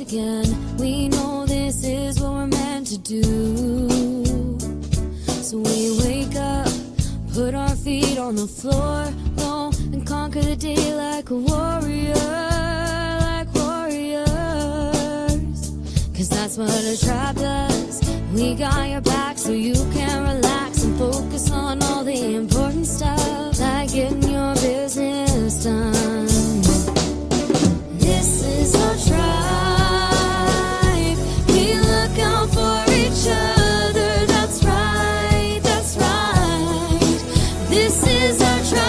again. We know this is what we're meant to do. So we wake up, put our feet on the floor, go and conquer the day like a warrior, like warriors. Cause that's what a tribe does. We got your back so you can relax and focus on all the important stuff, like getting your business done. This is our tribe. We look out for each other. That's right, that's right. This is our tribe.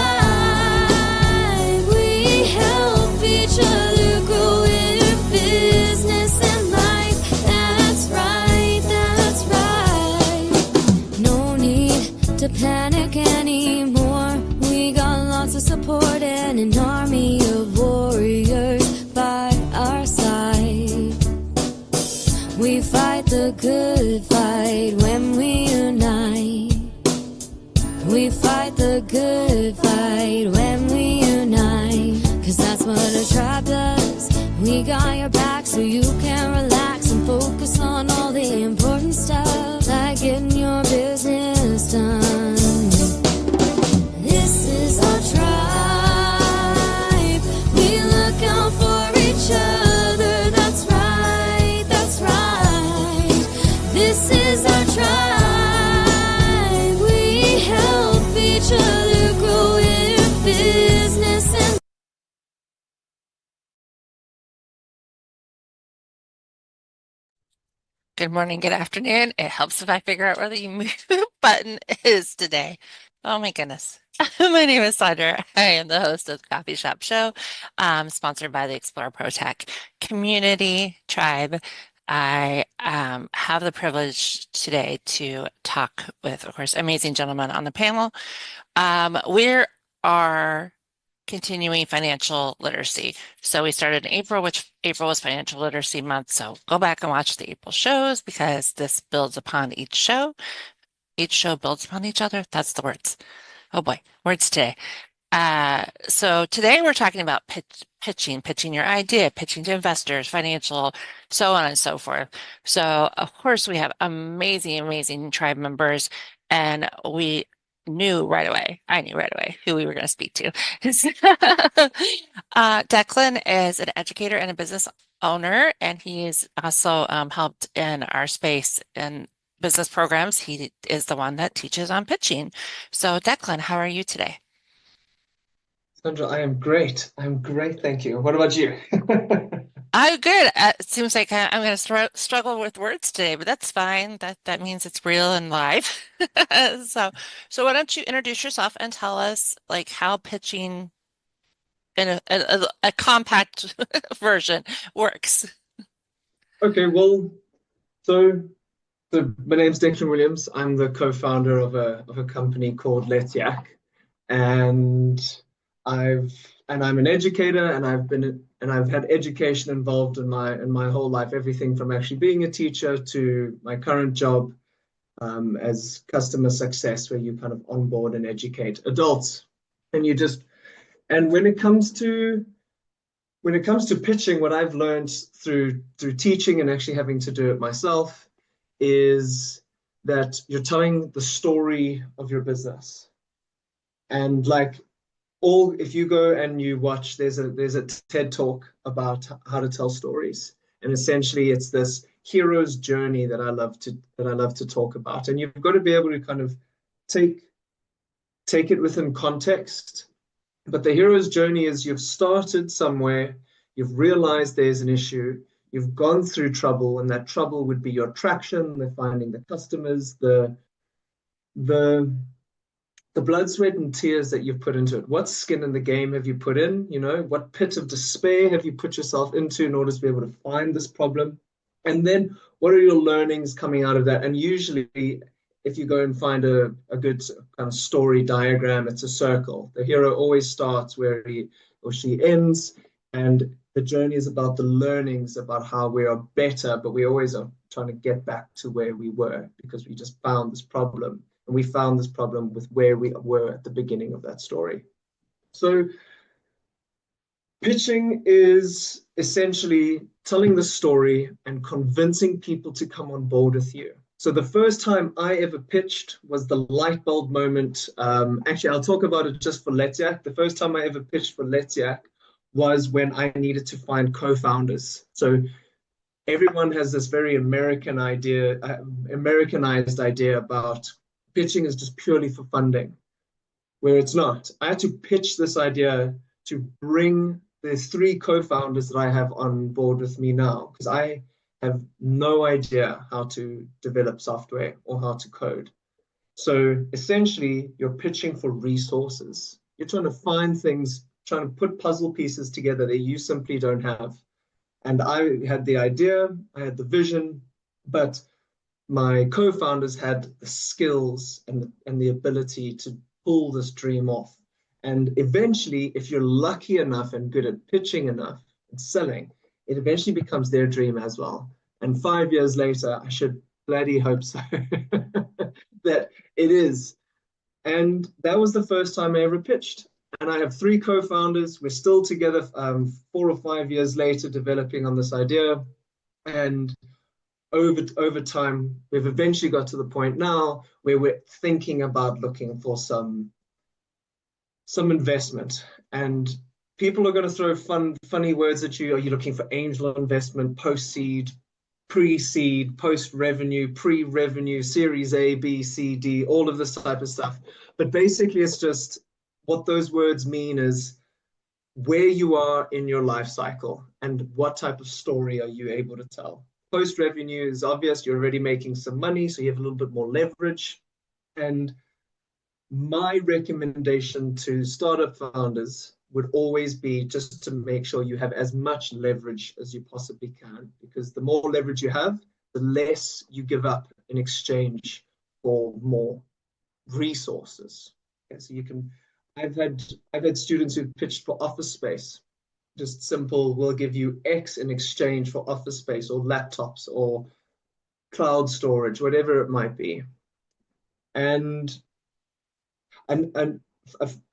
We help each other grow in your business and life. That's right, that's right. No need to panic anymore. We got lots of support and an army of warriors by our side. We fight the good fight when we unite. We fight the good fight when we unite. Cause that's what a tribe does. We got your back so you can relax and focus on all the important stuff, like getting your business done. This is our tribe. We look out for each other. That's right, that's right. This is our tribe. We help each other grow in your business and Good morning, good afternoon. It helps if I figure out where the mute button is today. Oh my goodness. My name is Sondra. I am the host of the Coffee Shop Show, sponsored by the Explore Pro Tech Community Tribe. I have the privilege today to talk with, of course, amazing gentlemen on the panel. We are continuing financial literacy. So we started in April, which April was Financial Literacy Month. So go back and watch the April shows because this builds upon each show. Each show builds upon each other. That's the words. Oh boy, words today. So today we're talking about pitching your idea, pitching to investors, financial, so on and so forth. So of course we have amazing tribe members, and I knew right away who we were going to speak to. Declan is an educator and a business owner, and he's also helped in our space in business programs. He is the one that teaches on pitching. So Declan, how are you today? Sondra, I am great. I'm great, thank you. What about you? I'm good. It seems like I'm going to struggle with words today, but that's fine. That means it's real and live. So why don't you introduce yourself and tell us like how pitching in a compact version works. Okay, well, so my name's Declan Williams. I'm the co-founder of a company called Lesetja, and I'm an educator, and I've had education involved in my whole life, everything from actually being a teacher to my current job as customer success, where you kind of onboard and educate adults. And when it comes to pitching, what I've learned through teaching and actually having to do it myself is that you're telling the story of your business. And if you go and you watch, there's a TED talk about how to tell stories, and essentially it's this hero's journey that I love to talk about. And you've got to be able to kind of take it within context. But the hero's journey is you've started somewhere, you've realized there's an issue, you've gone through trouble, and that trouble would be your traction, the finding the customers, the blood, sweat, and tears that you've put into it. What skin in the game have you put in? You know, what pit of despair have you put yourself into in order to be able to find this problem? And then what are your learnings coming out of that? And usually, if you go and find a good kind of story diagram, it's a circle. The hero always starts where he or she ends, and the journey is about the learnings, about how we are better, but we always are trying to get back to where we were because we just found this problem. And we found this problem with where we were at the beginning of that story. So Pitching is essentially telling the story and convincing people to come on board with you. So the first time I ever pitched was the light bulb moment. Actually, I'll talk about it just for Lesetja. The first time I ever pitched for Lesetja was when I needed to find co-founders. So everyone has this very Americanized idea about pitching is just purely for funding, where it's not. I had to pitch this idea to bring the 3 co-founders that I have on board with me now, because I have no idea how to develop software or how to code. So essentially, you're pitching for resources. You're trying to find things, trying to put puzzle pieces together that you simply don't have. And I had the idea, I had the vision, but my co-founders had the skills and the ability to pull this dream off. And eventually, if you're lucky enough and good at pitching enough and selling, it eventually becomes their dream as well. And 5 years later, I should bloody hope so that it is. And that was the first time I ever pitched. And I have 3 co-founders. We're still together 4 or 5 years later developing on this idea. And over time, we've eventually got to the point now where we're thinking about looking for some investment. And people are going to throw funny words at you. Are you looking for angel investment, post-seed, pre-seed, post-revenue, pre-revenue, series A, B, C, D, all of this type of stuff? But basically, it's just what those words mean is where you are in your life cycle and what type of story are you able to tell. Post-revenue is obvious. You're already making some money, so you have a little bit more leverage. And my recommendation to startup founders would always be just to make sure you have as much leverage as you possibly can, because the more leverage you have, the less you give up in exchange for more resources. Okay, so you can, I've had students who've pitched for office space. Just simple, we'll give you X in exchange for office space or laptops or cloud storage, whatever it might be. And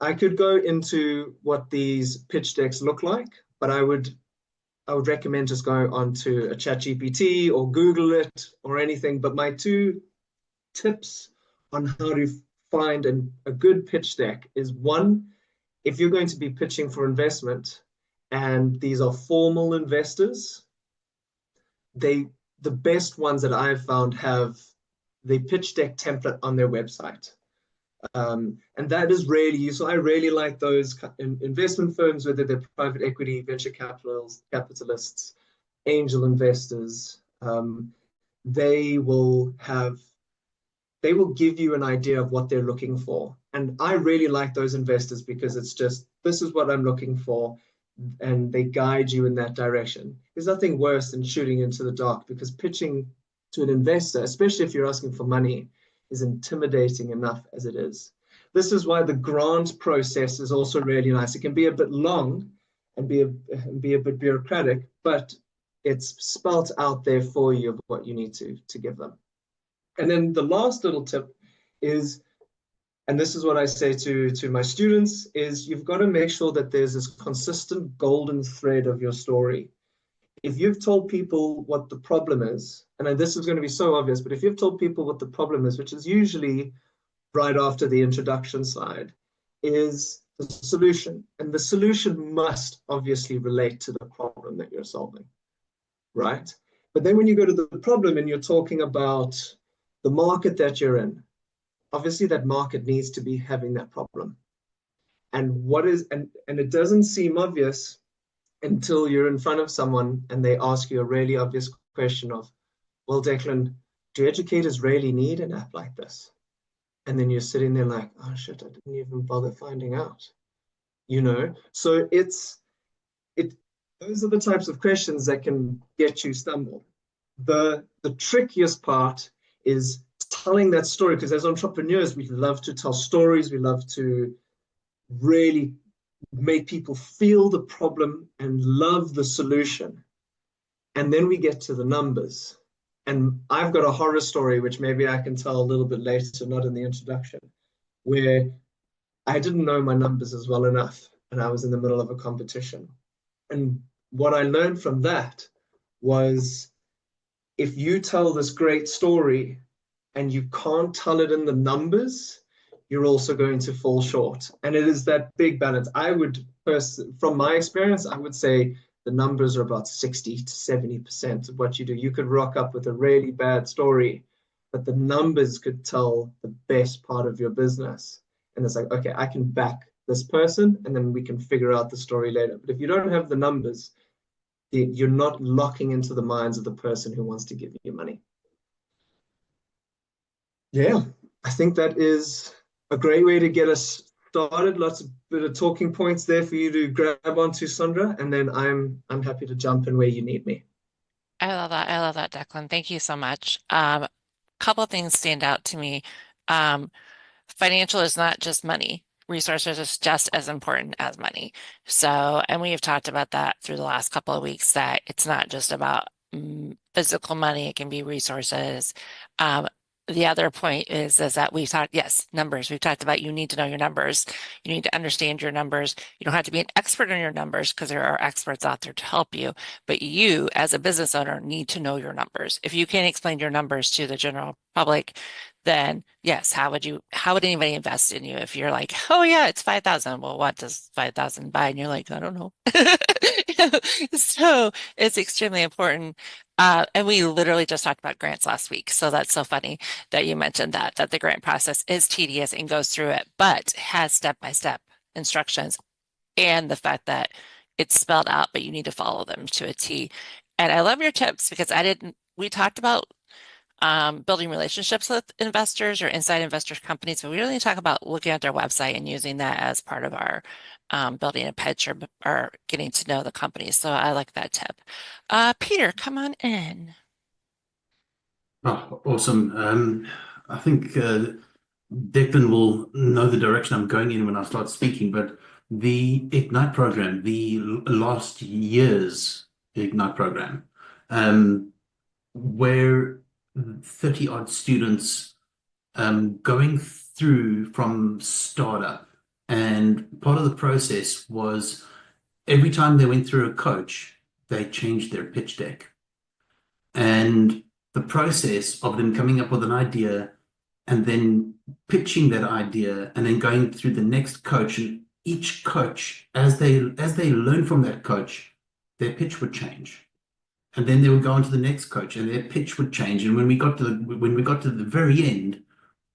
I could go into what these pitch decks look like, but I would recommend just go onto a ChatGPT or Google it or anything. But my 2 tips on how to find a good pitch deck is, 1, if you're going to be pitching for investment and these are formal investors, the best ones that I've found have the pitch deck template on their website. And that is really useful. I really like those investment firms, whether they're private equity, venture capitalists, angel investors. They will give you an idea of what they're looking for. And I really like those investors because it's just, this is what I'm looking for. And they guide you in that direction. There's nothing worse than shooting into the dark, because pitching to an investor, especially if you're asking for money, is intimidating enough as it is. This is why the grant process is also really nice. It can be a bit long and be a bit bureaucratic, but it's spelt out there for you of what you need to give them. And then the last little tip is, and this is what I say to my students, is you've got to make sure that there's this consistent golden thread of your story. If you've told people what the problem is, and this is going to be so obvious, but if you've told people what the problem is, which is usually right after the introduction slide, is the solution. And the solution must obviously relate to the problem that you're solving, right? But then when you go to the problem and you're talking about the market that you're in, obviously that market needs to be having that problem. And it doesn't seem obvious until you're in front of someone and they ask you a really obvious question of, well, Declan, do educators really need an app like this? And then you're sitting there like, oh shit, I didn't even bother finding out, you know? So those are the types of questions that can get you stumbled. The trickiest part is telling that story, because as entrepreneurs, we love to tell stories. We love to really make people feel the problem and love the solution. And then we get to the numbers. And I've got a horror story, which maybe I can tell a little bit later, not in the introduction, where I didn't know my numbers as well enough. And I was in the middle of a competition. And what I learned from that was, if you tell this great story and you can't tell it in the numbers, you're also going to fall short. And it is that big balance. From my experience, I would say the numbers are about 60 to 70% of what you do. You could rock up with a really bad story, but the numbers could tell the best part of your business. And it's like, okay, I can back this person, and then we can figure out the story later. But if you don't have the numbers, you're not locking into the minds of the person who wants to give you money. Yeah, I think that is a great way to get us started. Lots of bit of talking points there for you to grab onto, Sondra, and then I'm happy to jump in where you need me. I love that. I love that, Declan. Thank you so much. Couple of things stand out to me. Financial is not just money. Resources is just as important as money. So, and we have talked about that through the last couple of weeks, that it's not just about physical money, it can be resources. The other point is that we talked, yes, numbers. We've talked about, you need to know your numbers. You need to understand your numbers. You don't have to be an expert on your numbers, because there are experts out there to help you. But you, as a business owner, need to know your numbers. If you can't explain your numbers to the general public, then yes, how would anybody invest in you if you're like, oh yeah, it's 5,000. Well, what does 5,000 buy? And you're like, I don't know. So it's extremely important. And we literally just talked about grants last week. So that's so funny that you mentioned that the grant process is tedious and goes through it, but has step-by-step instructions, and the fact that it's spelled out, but you need to follow them to a T. And I love your tips, because we talked about building relationships with investors or inside investor companies, but we really talk about looking at their website and using that as part of our building a pitch or getting to know the company. So I like that tip. Peter, come on in. Oh, awesome. I think Declan will know the direction I'm going in when I start speaking, but the Ignite program, the last year's Ignite program, where 30 odd students going through from startup, and part of the process was every time they went through a coach, they changed their pitch deck. And the process of them coming up with an idea and then pitching that idea and then going through the next coach, and each coach, as they learn from that coach, their pitch would change. And then they would go on to the next coach and their pitch would change. And when we got to the very end,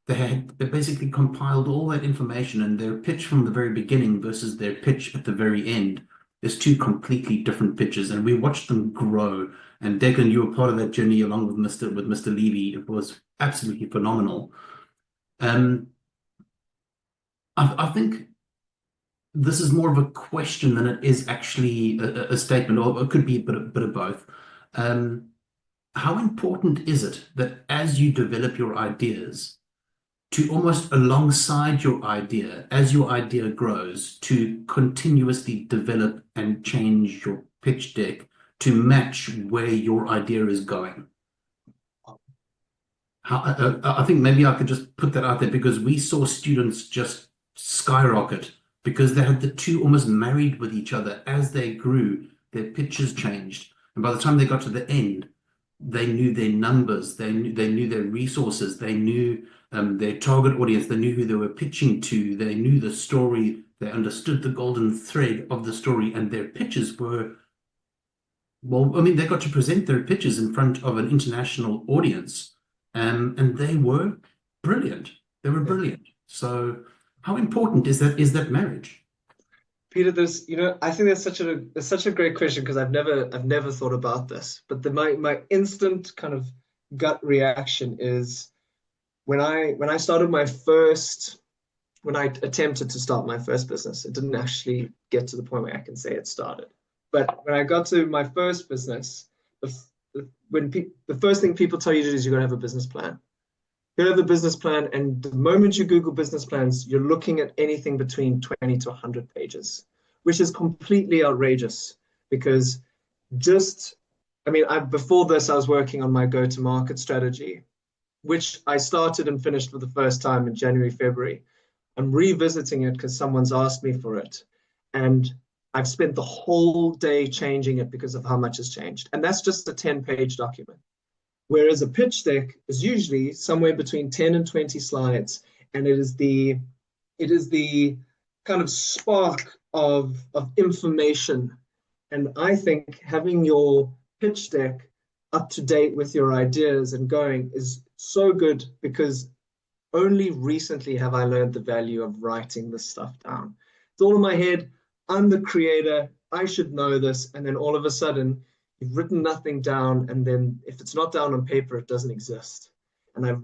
they basically compiled all that information, and their pitch from the very beginning versus their pitch at the very end is two completely different pitches. And we watched them grow. And Declan, you were part of that journey along with Mr. Levy. It was absolutely phenomenal. I think this is more of a question than it is actually a statement, or it could be a bit of both. How important is it that as you develop your ideas, to almost alongside your idea, as your idea grows, to continuously develop and change your pitch deck to match where your idea is going? I think maybe I could just put that out there, because we saw students just skyrocket because they had the two almost married with each other. As they grew, their pitches changed. And by the time they got to the end, they knew their numbers, they knew their resources, they knew their target audience, they knew who they were pitching to, they knew the story, they understood the golden thread of the story, and their pitches were, well, I mean, they got to present their pitches in front of an international audience, and they were brilliant. They were brilliant. So how important is that marriage? Peter, I think that's such a great question, because I've never thought about this. But my instant kind of gut reaction is, when I attempted to start my first business, it didn't actually get to the point where I can say it started. But when I got to my first business, the first thing people tell you to do is you got to have a business plan. You have a business plan, and the moment you Google business plans, you're looking at anything between 20 to 100 pages, which is completely outrageous. Because before this, I was working on my go-to-market strategy, which I started and finished for the first time in January, February. I'm revisiting it because someone's asked me for it. And I've spent the whole day changing it because of how much has changed. And that's just a 10-page document. Whereas a pitch deck is usually somewhere between 10 and 20 slides, and it is the kind of spark of information. And I think having your pitch deck up to date with your ideas and going is so good, because only recently have I learned the value of writing this stuff down. It's all in my head. I'm the creator. I should know this. And then all of a sudden, you've written nothing down. And then if it's not down on paper, it doesn't exist. And I've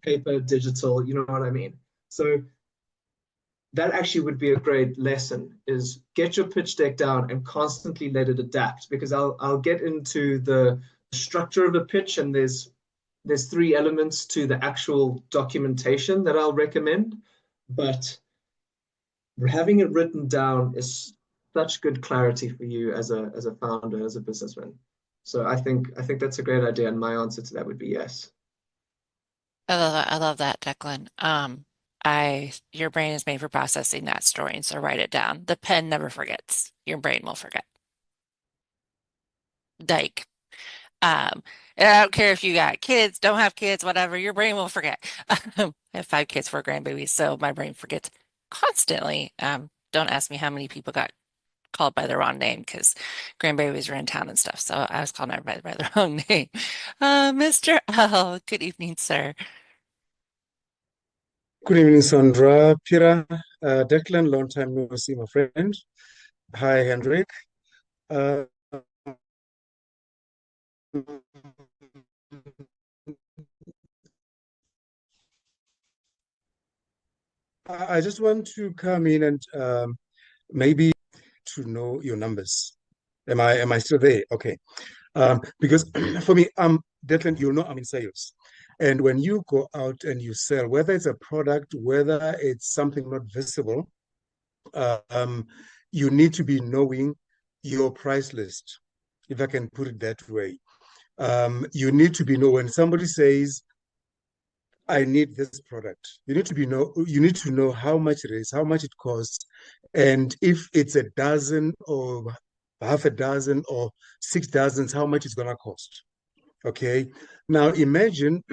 paper, digital, you know what I mean? So that actually would be a great lesson, is get your pitch deck down and constantly let it adapt, because I'll get into the structure of a pitch, and there's 3 elements to the actual documentation that I'll recommend, but having it written down is such good clarity for you as a founder, as a businessman. So I think that's a great idea, and my answer to that would be yes. I love that, Declan. Your brain is made for processing that story, so write it down. The pen never forgets. Your brain will forget. Like, and I don't care if you got kids, don't have kids, whatever, your brain will forget. I have 5 kids, 4 grandbabies, so my brain forgets constantly. Don't ask me how many people got called by the wrong name, because grandbabies were in town and stuff, so I was calling everybody by the wrong name. Mr. L, good evening, sir. Good evening, Sondra, Pira, Declan, long time no see, my friend. Hi, Hendrick. I just want to come in and maybe to know your numbers. Am I still there? Okay. Because for me, Declan, you know I'm in sales. And when you go out and you sell, whether it's a product, whether it's something not visible, you need to be knowing your price list, if I can put it that way. You need to be know when somebody says, I need this product. You need to know how much it is, how much it costs, and if it's a dozen or half a dozen or 6 dozens, how much it's gonna cost. Okay. Now imagine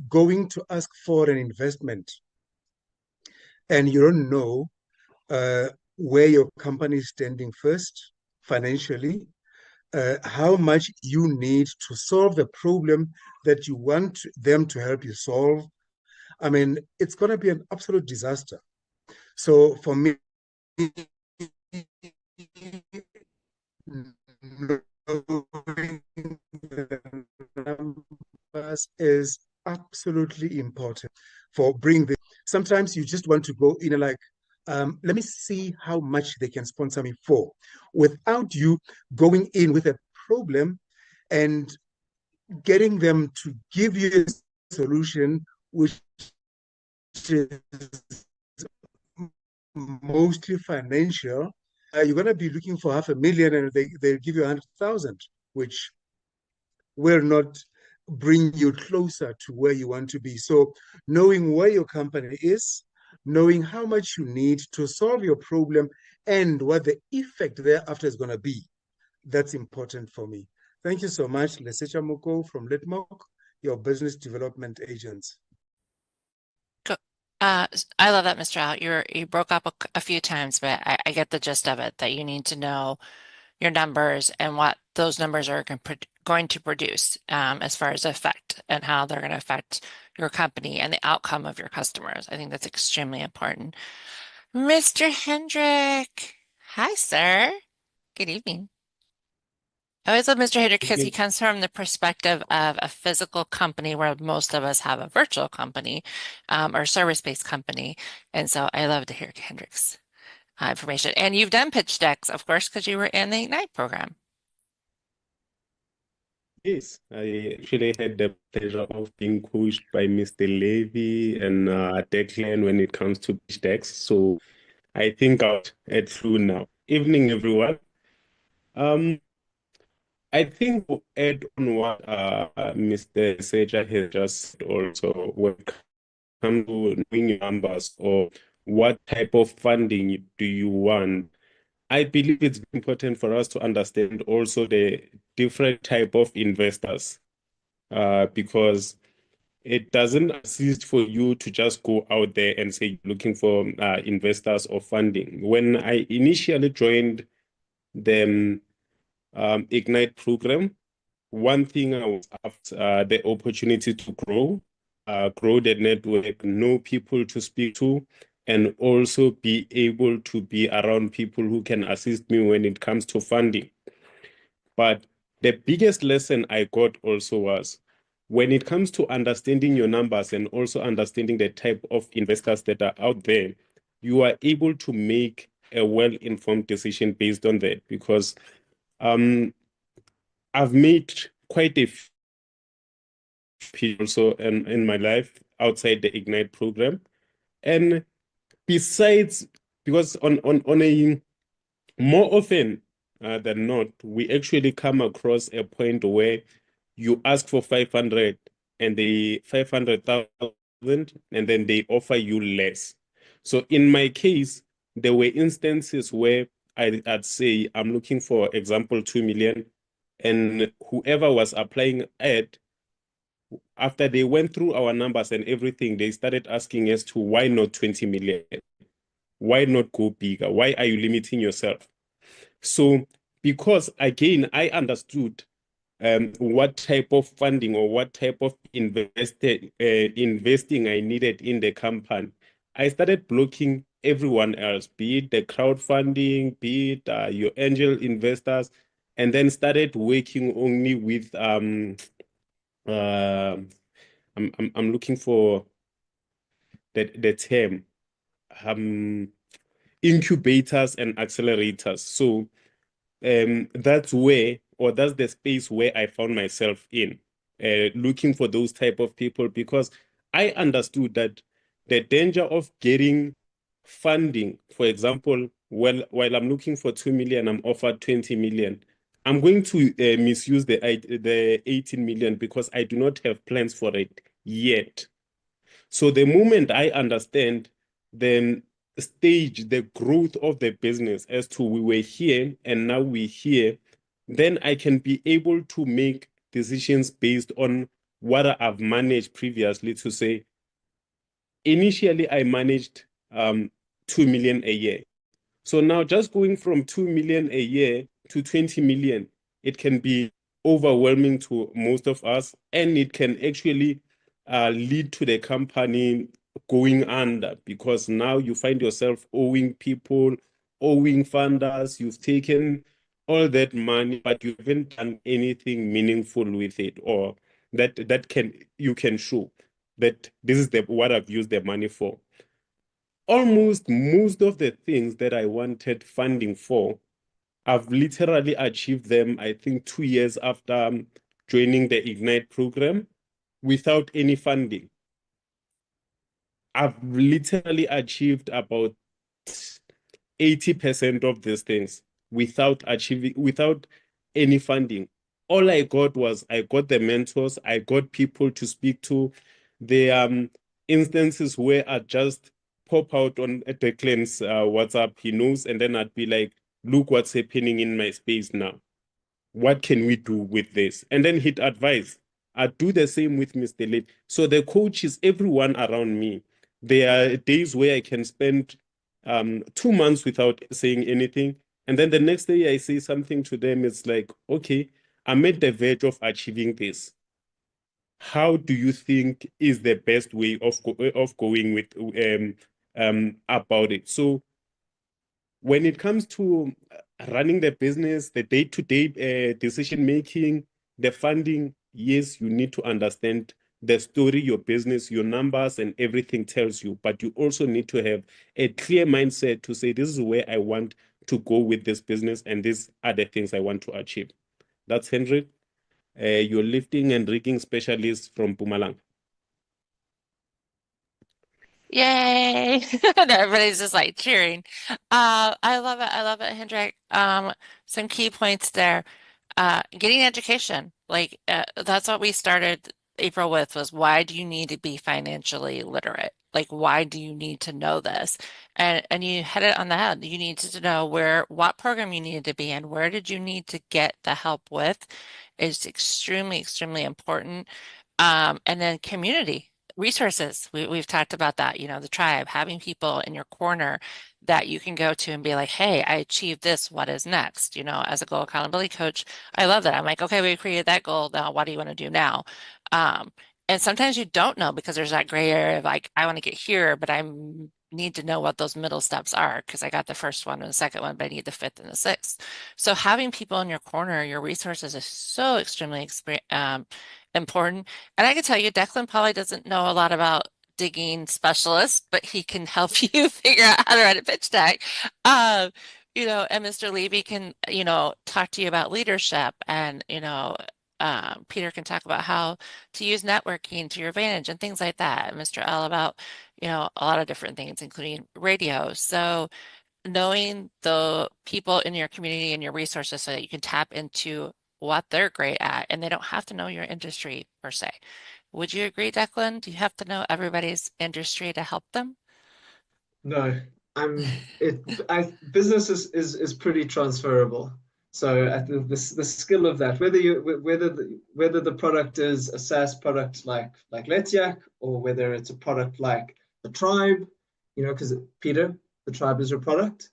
going to ask for an investment and you don't know where your company is standing first financially, how much you need to solve the problem that you want them to help you solve. I mean, it's going to be an absolute disaster. So for me, knowing the numbers is absolutely important for bringing the. Sometimes you just want to go in like, let me see how much they can sponsor me for, without you going in with a problem and getting them to give you a solution which is mostly financial. You're going to be looking for $500,000 and they'll give you 100,000, which will not bring you closer to where you want to be. So knowing where your company is, knowing how much you need to solve your problem and what the effect thereafter is going to be, that's important for me. Thank you so much, Lesetja Mokou from Litmok, your business development agents. I love that, Mr. Al. You broke up a few times, but I get the gist of it, that you need to know your numbers and what those numbers are going to produce as far as effect and how they're going to affect your company and the outcome of your customers. I think that's extremely important. Mr. Hendrick. Hi, sir. Good evening. I always love Mr. Hendrick because he comes from the perspective of a physical company where most of us have a virtual company or service-based company. And so I love to hear Hendrick's information. And you've done pitch decks, of course, because you were in the Ignite program. Yes, I actually had the pleasure of being coached by Mr. Levy and Declan when it comes to pitch decks. So I think I'll head through now. Evening, everyone. I think to add on what Mr. Lesetja has just said also, when it comes to knowing your numbers or what type of funding do you want, I believe it's important for us to understand also the different type of investors, because it doesn't assist for you to just go out there and say you're looking for investors or funding. When I initially joined the Ignite program, one thing I was after the opportunity to grow the network, know people to speak to, and also be able to be around people who can assist me when it comes to funding. But the biggest lesson I got also was when it comes to understanding your numbers and also understanding the type of investors that are out there, you are able to make a well-informed decision based on that. Because I've made quite a few people also in my life outside the Ignite program. And besides, because on a more often than not, we actually come across a point where you ask for 500 and they 500,000 and then they offer you less. So in my case, there were instances where I'd say I'm looking for example 2 million, and whoever was applying after they went through our numbers and everything, they started asking us to why not 20 million? Why not go bigger? Why are you limiting yourself? So because again, I understood what type of funding or what type of investing I needed in the company, I started blocking everyone else, be it the crowdfunding, be it your angel investors, and then started working only with I'm looking for the term incubators and accelerators. So that's the space where I found myself in, looking for those type of people, because I understood that the danger of getting funding, for example, while I'm looking for 2 million, I'm offered 20 million. I'm going to misuse the 18 million because I do not have plans for it yet. So the moment I understand the stage, the growth of the business as to we were here and now we're here, then I can be able to make decisions based on what I've managed previously. To say, initially I managed 2 million a year. So now just going from 2 million a year to 20 million, it can be overwhelming to most of us, and it can actually lead to the company going under, because now you find yourself owing people, owing funders, you've taken all that money, but you haven't done anything meaningful with it, or that you can show that this is what I've used the money for. Almost most of the things that I wanted funding for, I've literally achieved them, I think 2 years after joining the Ignite program without any funding. I've literally achieved about 80% of these things without any funding. All I got was I got the mentors, I got people to speak to. The instances where I just pop out on Declan's WhatsApp, he knows, and then I'd be like, look what's happening in my space now. What can we do with this? And then he'd advise. I'd do the same with Mr. Late. So the coach is everyone around me. There are days where I can spend 2 months without saying anything. And then the next day I say something to them. It's like, okay, I'm at the verge of achieving this. How do you think is the best way of going with about it? So when it comes to running the business, the day-to-day decision making, the funding, yes, you need to understand the story, your business, your numbers, and everything tells you. But you also need to have a clear mindset to say, this is where I want to go with this business, and these are the things I want to achieve. That's Hendrick, your lifting and rigging specialist from Mpumalanga. Yay! And everybody's just like cheering. I love it. I love it, Hendrik. Some key points there. Getting education. Like that's what we started April with, was why do you need to be financially literate? Like, why do you need to know this? And you hit it on the head. You needed to know what program you needed to be in, where did you need to get the help with is extremely, extremely important. And then community resources. We've talked about that, the tribe, having people in your corner that you can go to and be like, hey, I achieved this. What is next? As a goal accountability coach, I love that. I'm like, okay, we created that goal. Now, what do you want to do now? And sometimes you don't know because there's that gray area of like, I want to get here, but I need to know what those middle steps are because I got the first one and the second one, but I need the fifth and the sixth. So having people in your corner, your resources is so extremely important. And I can tell you, Declan probably doesn't know a lot about digging specialist, but he can help you figure out how to write a pitch deck. And Mr. Levy can, talk to you about leadership and, Peter can talk about how to use networking to your advantage and things like that. And Mr. L about, a lot of different things, including radio. So knowing the people in your community and your resources so that you can tap into what they're great at, and they don't have to know your industry per se. Would you agree, Declan? Do you have to know everybody's industry to help them? No, business is pretty transferable. So the skill of that, whether the product is a SaaS product like Lesetja, or whether it's a product like the tribe, because Peter, the tribe is your product,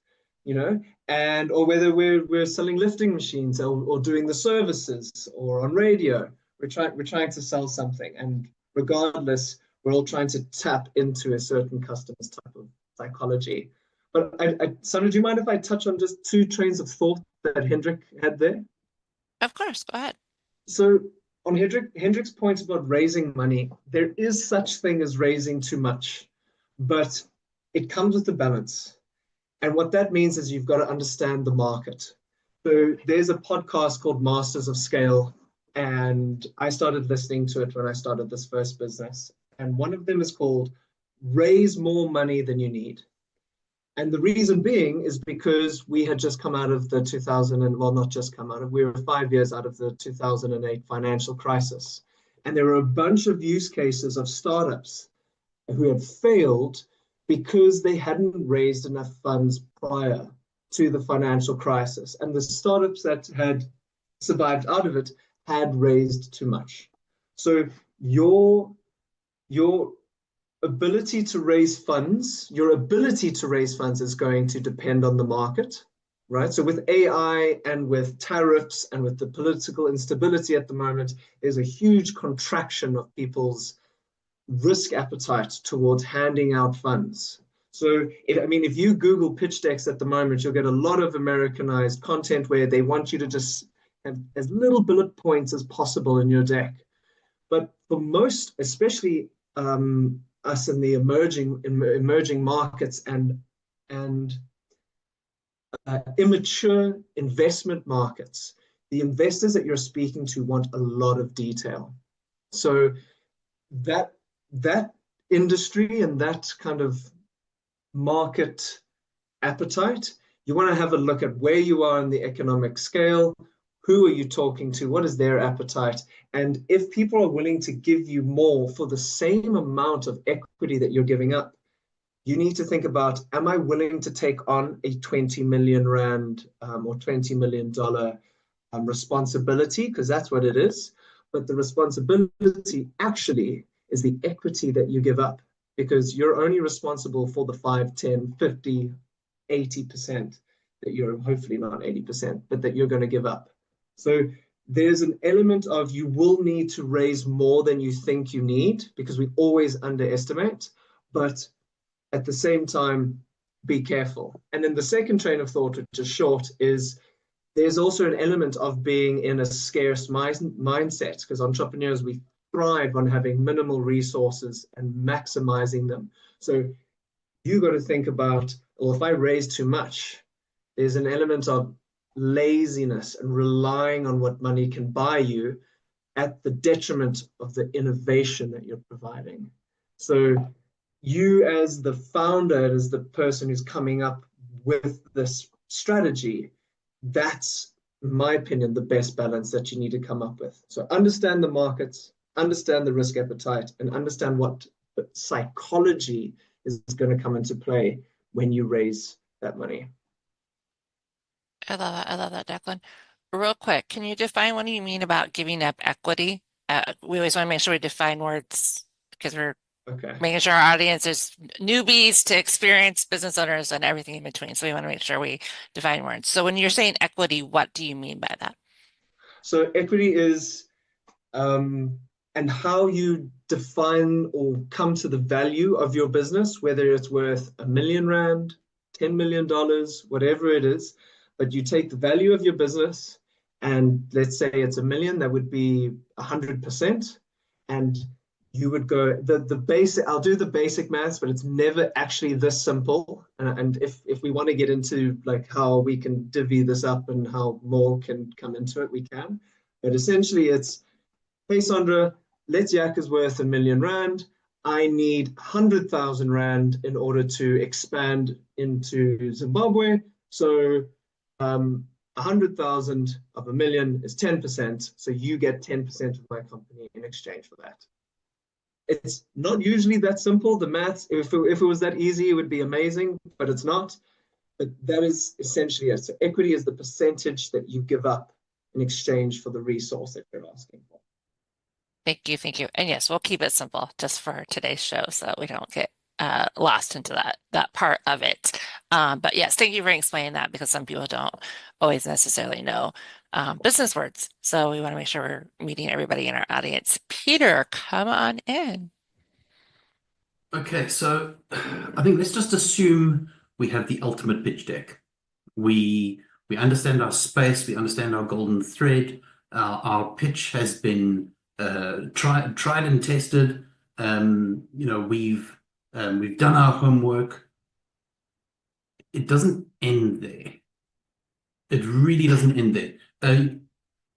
and or whether we're selling lifting machines or doing the services or on radio, we're trying to sell something, and regardless, we're all trying to tap into a certain customer's type of psychology. But Sondra, do you mind if I touch on just two trains of thought that Hendrick had there? Of course, go ahead. So on Hendrick's point about raising money, there is such thing as raising too much, but it comes with a balance. And what that means is you've got to understand the market. So there's a podcast called Masters of Scale, and I started listening to it when I started this first business. And one of them is called Raise More Money Than You Need. And the reason being is because we had just come out of the we were 5 years out of the 2008 financial crisis. And there were a bunch of use cases of startups who had failed because they hadn't raised enough funds prior to the financial crisis. And the startups that had survived out of it had raised too much. So your ability to raise funds is going to depend on the market, right? So with AI and with tariffs and with the political instability at the moment, there's a huge contraction of people's risk appetite towards handing out funds. So if you Google pitch decks at the moment, you'll get a lot of Americanized content where they want you to just have as little bullet points as possible in your deck. But for most, especially us in the emerging markets and immature investment markets, the investors that you're speaking to want a lot of detail. So that industry and that kind of market appetite, you want to have a look at where you are in the economic scale. Who are you talking to? What is their appetite? And if people are willing to give you more for the same amount of equity that you're giving up, you need to think about, am I willing to take on a 20 million Rand or $20 million responsibility? Because that's what it is. But the responsibility actually is the equity that you give up, because you're only responsible for the 5, 10, 50, 80% that you're, hopefully not 80%, but that you're going to give up. So there's an element of you will need to raise more than you think you need, because we always underestimate, but at the same time, be careful. And then the second train of thought, which is short, is there's also an element of being in a scarce mindset, because entrepreneurs, we thrive on having minimal resources and maximizing them. So you got to think about, well, if I raise too much, there's an element of laziness and relying on what money can buy you at the detriment of the innovation that you're providing. So you as the founder, as the person who's coming up with this strategy, that's, in my opinion, the best balance that you need to come up with. So understand the markets, understand the risk appetite, and understand what but psychology is going to come into play when you raise that money. I love that. I love that, Declan. Real quick, can you define what do you mean about giving up equity? We always want to make sure we define words because we're Okay. making sure our audience is newbies to experienced business owners and everything in between. So we want to make sure we define words. So when you're saying equity, what do you mean by that? So equity is and how you define or come to the value of your business, whether it's worth R1 million, $10 million, whatever it is, but you take the value of your business and let's say it's $1 million, that would be 100%. And you would go, the basic, I'll do the basic maths, but it's never actually this simple. And if we want to get into like how we can divvy this up and how more can come into it, we can. But essentially it's, hey, Sondra, Lesetja is worth R1 million. I need 100,000 Rand in order to expand into Zimbabwe. So 100,000 of $1 million is 10%. So you get 10% of my company in exchange for that. It's not usually that simple. The maths, if it was that easy, it would be amazing, but it's not. But that is essentially it. So equity is the percentage that you give up in exchange for the resource that you're asking for. Thank you, thank you. And yes, we'll keep it simple just for today's show so that we don't get lost into that part of it. But yes, thank you for explaining that because some people don't always necessarily know business words. So we want to make sure we're meeting everybody in our audience. Peter, come on in. Okay, so I think let's just assume we have the ultimate pitch deck. We understand our space, we understand our golden thread. Our pitch has been tried and tested. We've done our homework. It doesn't end there. It really doesn't end there.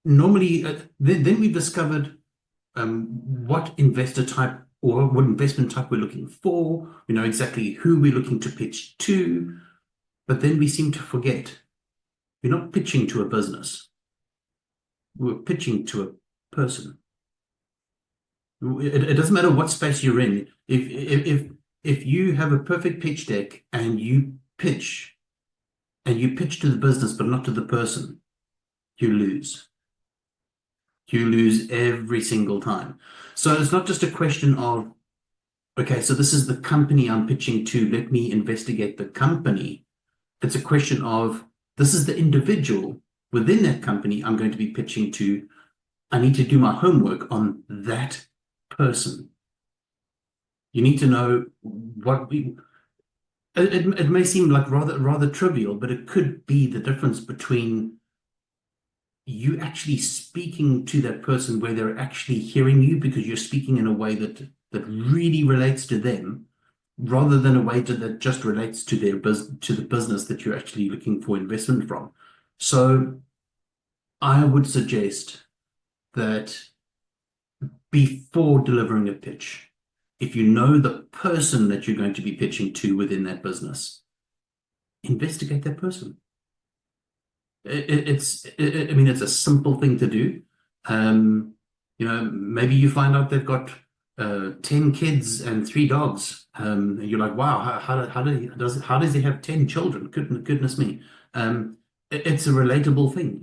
Normally, then we've discovered what investor type or what investment type we're looking for. We know exactly who we're looking to pitch to, but then we seem to forget we're not pitching to a business. We're pitching to a person. It doesn't matter what space you're in. If you have a perfect pitch deck and you pitch to the business but not to the person, you lose. You lose every single time. So it's not just a question of, okay, so this is the company I'm pitching to, let me investigate the company. It's a question of, this is the individual within that company I'm going to be pitching to. I need to do my homework on that person. You need to know what it may seem like rather trivial, but it could be the difference between you actually speaking to that person where they're actually hearing you because you're speaking in a way that really relates to them, rather than a way that just relates to the business that you're actually looking for investment from. So I would suggest that before delivering a pitch, if you know the person that you're going to be pitching to within that business, investigate that person. It's a simple thing to do. Maybe you find out they've got 10 kids and 3 dogs. And you're like, wow, how does he have 10 children? Goodness me. It's a relatable thing.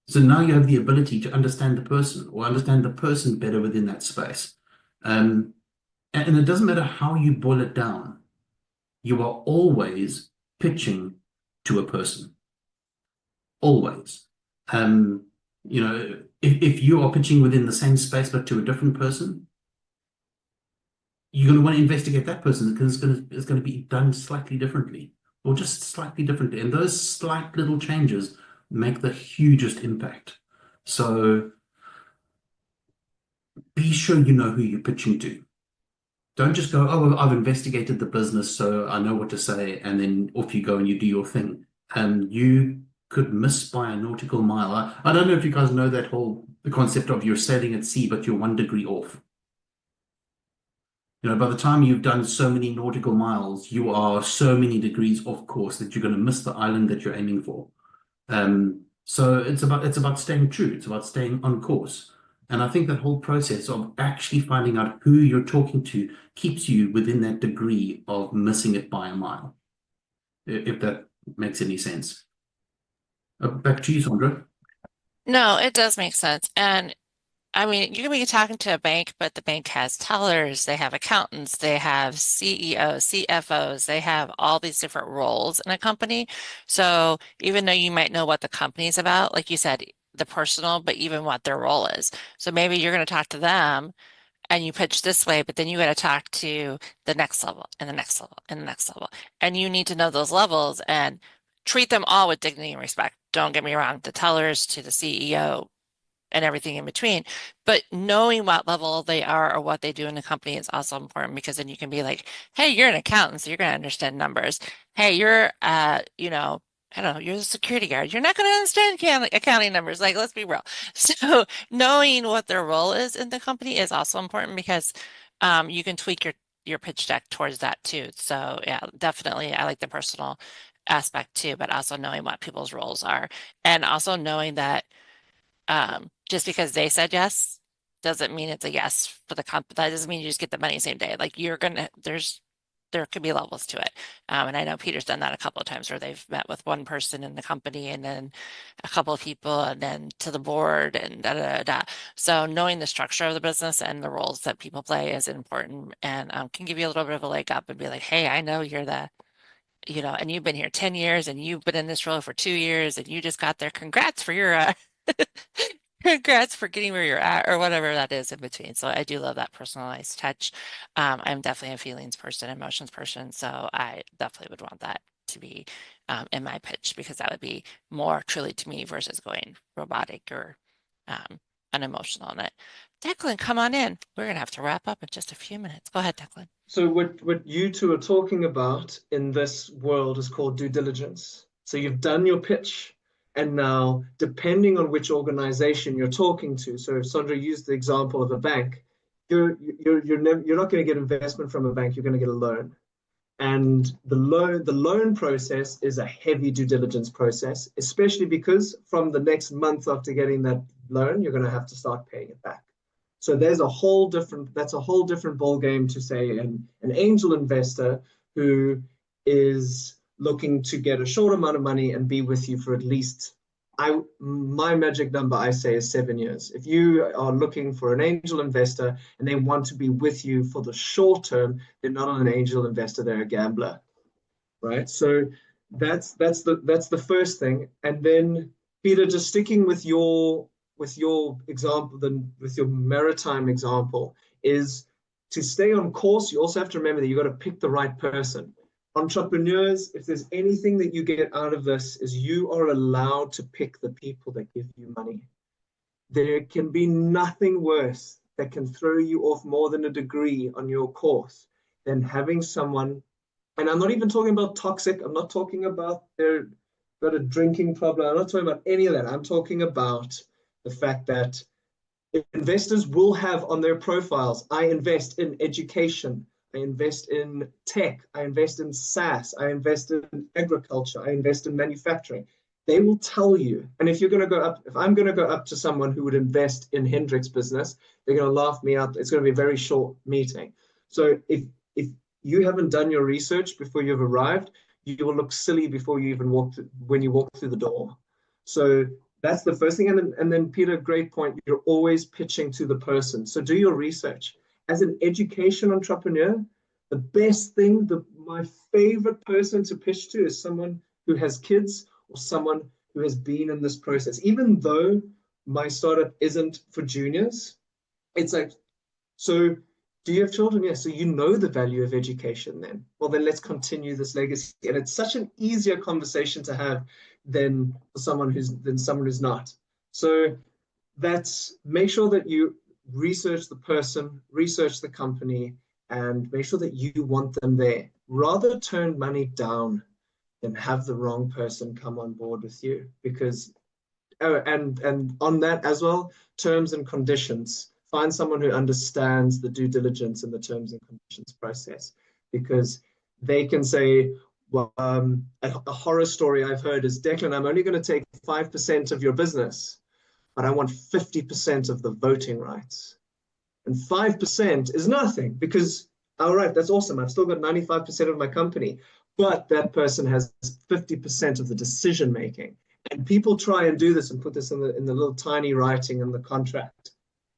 So now you have the ability to understand the person or understand the person better within that space. And it doesn't matter how you boil it down. You are always pitching to a person. Always. If you are pitching within the same space but to a different person, you're going to want to investigate that person because it's going to be done slightly differently or just slightly differently. And those slight little changes make the hugest impact. So be sure you know who you're pitching to. Don't just go, oh, well, I've investigated the business, so I know what to say, and then off you go and you do your thing. You could miss by a nautical mile. I don't know if you guys know the concept of you're sailing at sea, but you're 1 degree off. By the time you've done so many nautical miles, you are so many degrees off course that you're going to miss the island that you're aiming for. So it's about staying true. It's about staying on course. And I think that whole process of actually finding out who you're talking to keeps you within that degree of missing it by a mile, if that makes any sense. Back to you, Sondra. No, it does make sense. And I mean, you can be talking to a bank, but the bank has tellers, they have accountants, they have CEOs, CFOs, they have all these different roles in a company. So even though you might know what the company's about, like you said, the personal, but even what their role is. So maybe you're going to talk to them and you pitch this way, but then you got to talk to the next level and the next level and the next level. And you need to know those levels and treat them all with dignity and respect. Don't get me wrong, the tellers to the CEO and everything in between. But knowing what level they are or what they do in the company is also important, because then you can be like, hey, you're an accountant, so you're going to understand numbers. Hey, you're, you know, I don't know, you're the security guard. You're not going to understand accounting numbers. Like, let's be real. So knowing what their role is in the company is also important, because you can tweak your pitch deck towards that too. So yeah, definitely, I like the personal aspect too, but also knowing what people's roles are, and also knowing that just because they said yes doesn't mean it's a yes for the company. That doesn't mean you just get the money same day. Like there could be levels to it. And I know Peter's done that a couple of times where they've met with one person in the company and then a couple of people and then to the board and da da da da. So knowing the structure of the business and the roles that people play is important, and can give you a little bit of a leg up and be like, hey, I know you're the, you know, and you've been here 10 years and you've been in this role for 2 years and you just got there. Congrats for your congrats for getting where you're at, or whatever that is in between. So I do love that personalized touch. I'm definitely a feelings person, emotions person. So I definitely would want that to be in my pitch, because that would be more truly to me versus going robotic or unemotional on it. Declan, come on in. We're going to have to wrap up in just a few minutes. Go ahead, Declan. So what you two are talking about in this world is called due diligence. So you've done your pitch, and now depending on which organization you're talking to. So if Sondra used the example of a bank, you're not going to get investment from a bank. You're going to get a loan, and the loan process is a heavy due diligence process, especially because from the next month after getting that loan, you're going to have to start paying it back. So that's a whole different ball game to say an angel investor who is looking to get a short amount of money and be with you for at least, my magic number I say is 7 years. If you are looking for an angel investor and they want to be with you for the short term, they're not an angel investor, they're a gambler, right? So that's the first thing. And then Peter, just sticking with your example, with your maritime example, is to stay on course. You also have to remember that you got to pick the right person. Entrepreneurs, if there's anything that you get out of this, is you are allowed to pick the people that give you money. There can be nothing worse that can throw you off more than a degree on your course than having someone, and I'm not even talking about toxic, I'm not talking about they've got a drinking problem, I'm not talking about any of that. I'm talking about the fact that investors will have on their profiles, I invest in education, I invest in tech, I invest in SaaS, I invest in agriculture, I invest in manufacturing. They will tell you. And if I'm going to go up to someone who would invest in Hendrick's business, they're going to laugh me out. It's going to be a very short meeting. So if you haven't done your research before you've arrived, you will look silly before you even when you walk through the door. So that's the first thing. And then Peter, great point. You're always pitching to the person. So do your research. As an education entrepreneur, the best thing, my favorite person to pitch to is someone who has kids or someone who has been in this process. Even though my startup isn't for juniors, it's like, so do you have children? Yes. So you know the value of education then. Well, then let's continue this legacy. And it's such an easier conversation to have than someone who's not. So make sure that you research the person, research the company, and make sure that you want them there. Rather turn money down than have the wrong person come on board with you. Because, and on that as well, terms and conditions. Find someone who understands the due diligence and the terms and conditions process, because they can say, well, a horror story I've heard is, Declan, I'm only going to take 5% of your business. but I want 50% of the voting rights. And 5% is nothing because, all right, that's awesome. I've still got 95% of my company, but that person has 50% of the decision making. And people try and do this and put this in the little tiny writing in the contract.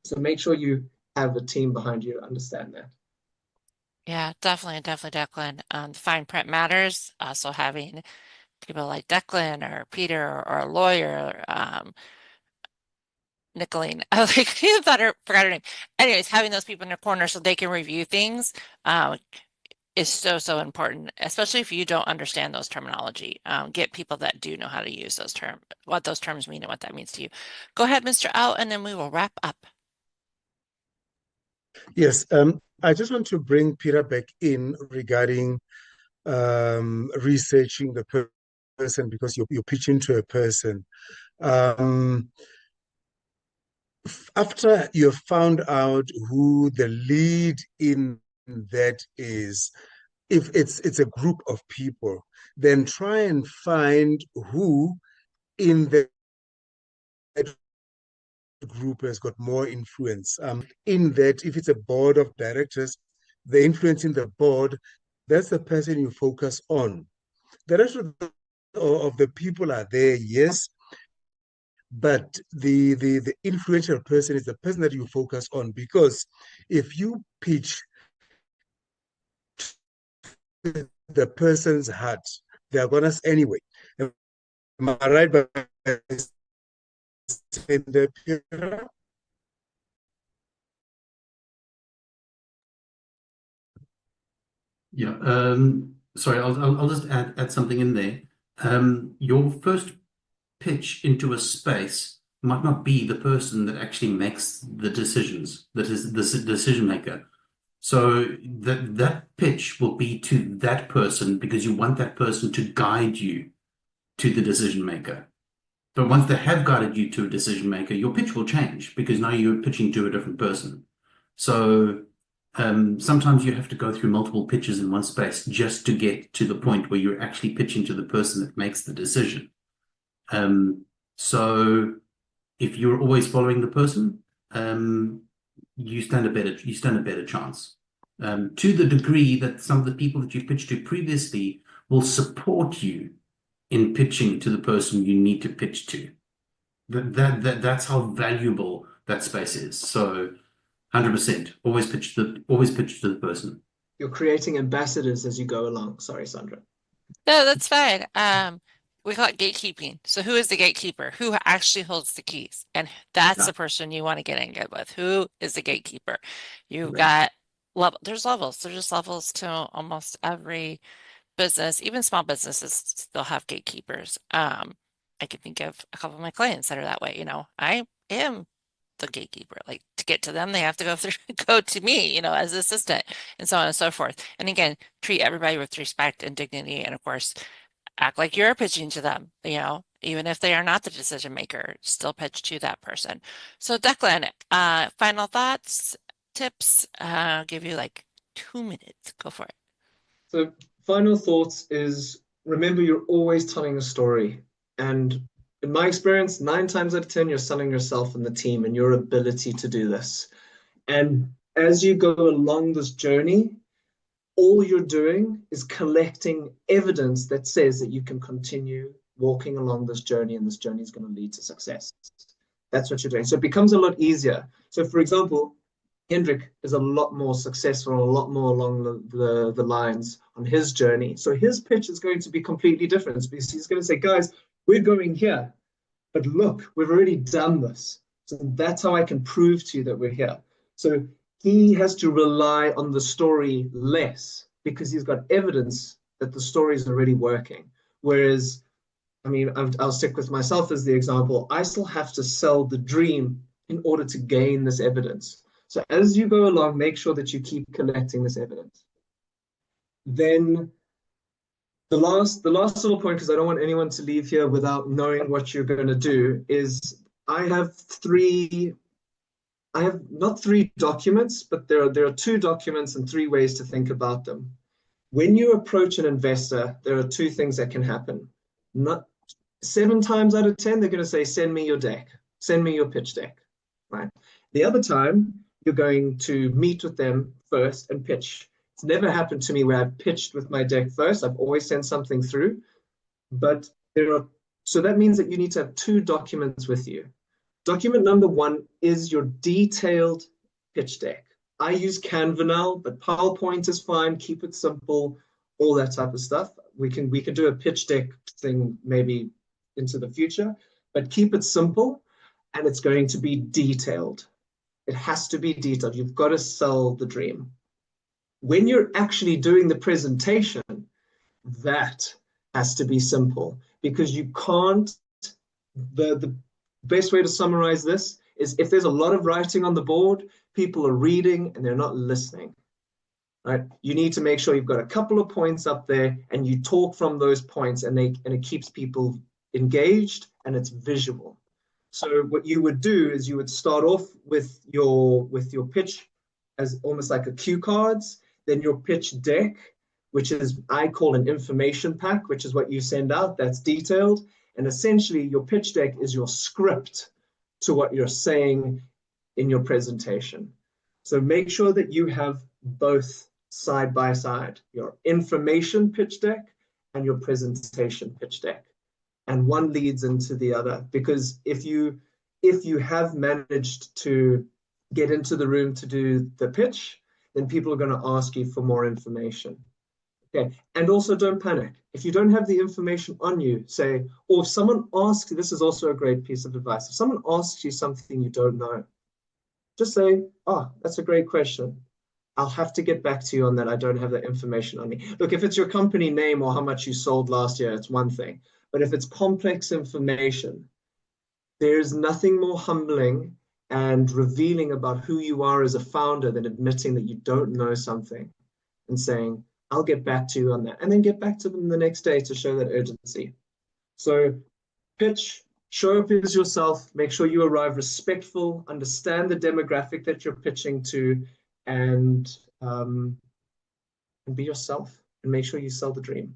So make sure you have a team behind you to understand that. Yeah, definitely, Declan. The fine print matters. So having people like Declan or Peter or a lawyer, Nicolene, I was like, I forgot her name. Anyways, having those people in your corner so they can review things is so important, especially if you don't understand those terminology. Get people that do know how to use those terms, what those terms mean and what that means to you. Go ahead, Mr. Al, and then we will wrap up. Yes, I just want to bring Peter back in regarding researching the person because you're pitching to a person. After you've found out who the lead in that is, if it's a group of people, then try and find who in the group has got more influence. In that, if it's a board of directors, the influence in the board, that's the person you focus on. The rest of the people are there, yes, but the influential person is the person that you focus on, because if you pitch the person's heart, they're gonna anyway. Am I right? But Yeah. Sorry, I'll just add something in there. Your first pitch into a space might not be the person that actually makes the decisions, that is the decision maker. So that pitch will be to that person because you want that person to guide you to the decision maker. But once they have guided you to a decision maker, your pitch will change because now you're pitching to a different person. So sometimes you have to go through multiple pitches in one space just to get to the point where you're actually pitching to the person that makes the decision. So if you're always following the person, you stand a better chance. To the degree that some of the people that you pitched to previously will support you in pitching to the person you need to pitch to. That's how valuable that space is. So 100%, always pitch to the person. You're creating ambassadors as you go along. Sorry, Sondra. No, that's fine. We call it gatekeeping. So who is the gatekeeper? Who actually holds the keys? And that's the person you want to get in good with. Who is the gatekeeper? You've got there's levels. There's just levels to almost every business, even small businesses still have gatekeepers. I can think of a couple of my clients that are that way. I am the gatekeeper. Like, to get to them, they have to go to me, as an assistant, and so on and so forth. And again, treat everybody with respect and dignity, and of course, act like you're pitching to them, even if they are not the decision maker, still pitch to that person. So Declan, final thoughts, tips, I'll give you like 2 minutes. Go for it. So final thoughts is, remember, you're always telling a story. And in my experience, 9 times out of 10, you're selling yourself and the team and your ability to do this. And as you go along this journey, all you're doing is collecting evidence that says that you can continue walking along this journey, and this journey is going to lead to success. That's what you're doing. So it becomes a lot easier. So for example, Hendrick is a lot more successful, a lot more along the lines on his journey. So his pitch is going to be completely different, because he's going to say, guys, we're going here, but look, we've already done this. So that's how I can prove to you that we're here. So he has to rely on the story less because he's got evidence that the story is already working. Whereas, I mean, I'll stick with myself as the example. I still have to sell the dream in order to gain this evidence. So as you go along, make sure that you keep collecting this evidence. Then the last little point, because I don't want anyone to leave here without knowing what you're going to do, is I have not 3 documents, but there are 2 documents and 3 ways to think about them. When you approach an investor, there are 2 things that can happen. Not 7 times out of 10, they're going to say, send me your deck. send me your pitch deck, right? The other time, you're going to meet with them first and pitch. It's never happened to me where I've pitched with my deck first. I've always sent something through, but so that means that you need to have 2 documents with you. Document number 1 is your detailed pitch deck. I use Canva now, but PowerPoint is fine. Keep it simple, all that type of stuff. We can do a pitch deck thing maybe into the future, but keep it simple, and it's going to be detailed. It has to be detailed. You've got to sell the dream. When you're actually doing the presentation, that has to be simple, because you can't, the best way to summarize this is if there's a lot of writing on the board, people are reading and they're not listening, right? You need to make sure you've got a couple of points up there and you talk from those points, and it keeps people engaged and it's visual. So what you would do is you would start off with your pitch as almost like a cue cards, then your pitch deck, which is, I call an information pack, which is what you send out, that's detailed. And essentially your pitch deck is your script to what you're saying in your presentation. So make sure that you have both side by side, your information pitch deck and your presentation pitch deck. And one leads into the other, because if you have managed to get into the room to do the pitch, then people are going to ask you for more information. Okay, and also don't panic. If you don't have the information on you, say, or if someone asks, this is also a great piece of advice. If someone asks you something you don't know, just say, oh, that's a great question. I'll have to get back to you on that. I don't have that information on me. Look, if it's your company name or how much you sold last year, it's one thing. But if it's complex information, there's nothing more humbling and revealing about who you are as a founder than admitting that you don't know something and saying, I'll get back to you on that, and then get back to them the next day to show that urgency. So pitch, show up as yourself, make sure you arrive respectful, understand the demographic that you're pitching to, and be yourself, and make sure you sell the dream.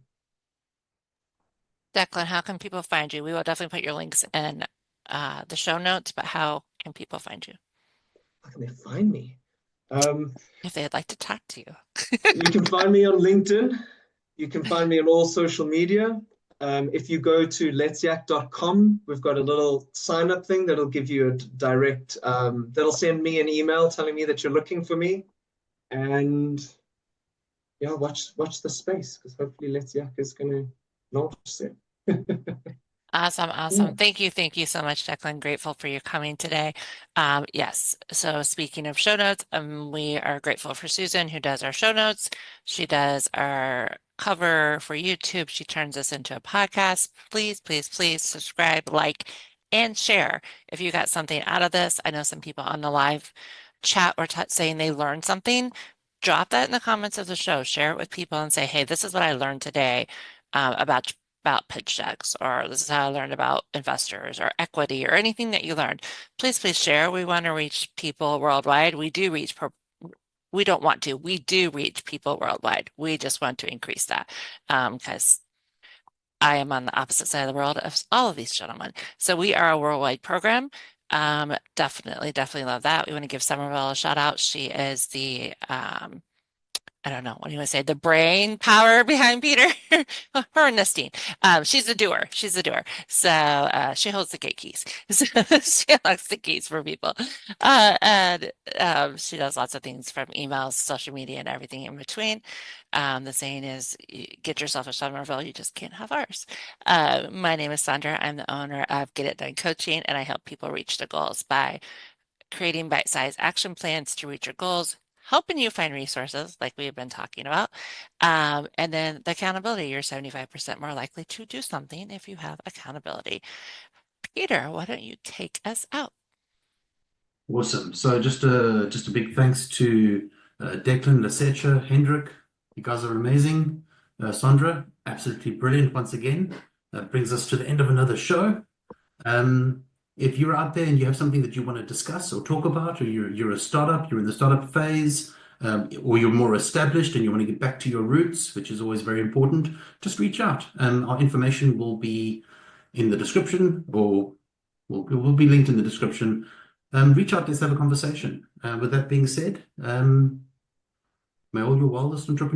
Declan, how can people find you? We will definitely put your links in the show notes, but how can people find you? How can they find me? If they'd like to talk to you. You can find me on LinkedIn. You can find me on all social media. If you go to letsyak.com, we've got a little sign up thing that'll give you a direct, that'll send me an email telling me that you're looking for me. And yeah, watch the space, because hopefully Lesetja is going to launch soon. Awesome. Awesome. Thank you so much, Declan. Grateful for you coming today. Yes. So speaking of show notes, we are grateful for Susan, who does our show notes. She does our cover for YouTube. She turns this into a podcast. Please, please, please subscribe, like, and share if you got something out of this. I know some people on the live chat were saying they learned something. Drop that in the comments of the show. Share it with people and say, hey, this is what I learned today about pitch decks, or this is how I learned about investors or equity or anything that you learned. Please, please share. We want to reach people worldwide. We do reach we don't want to. We do reach people worldwide. We just want to increase that because I am on the opposite side of the world of all of these gentlemen. So we are a worldwide program. Definitely love that. We want to give Somerville a shout out. She is the I don't know, what do you want to say? The brain power behind Peter, her and Nestine. She's the doer. So she holds the gate keys. So she unlocks the keys for people. And she does lots of things, from emails, social media, and everything in between. The saying is, get yourself a Somerville, you just can't have ours. My name is Sondra. I'm the owner of Get It Done Coaching, and I help people reach their goals by creating bite-sized action plans to reach your goals, helping you find resources like we've been talking about. And then the accountability, you're 75% more likely to do something if you have accountability. Peter, why don't you take us out? Awesome. So just a big thanks to Declan, Lesetja, Hendrick. You guys are amazing. Sondra, absolutely brilliant once again. That brings us to the end of another show. If you're out there and you have something that you want to discuss or talk about, or you're a startup, you're in the startup phase, or you're more established and you want to get back to your roots, which is always very important, just reach out. Our information will be in the description, or will be linked in the description. Reach out, let's have a conversation. With that being said, may all your wildest entrepreneurs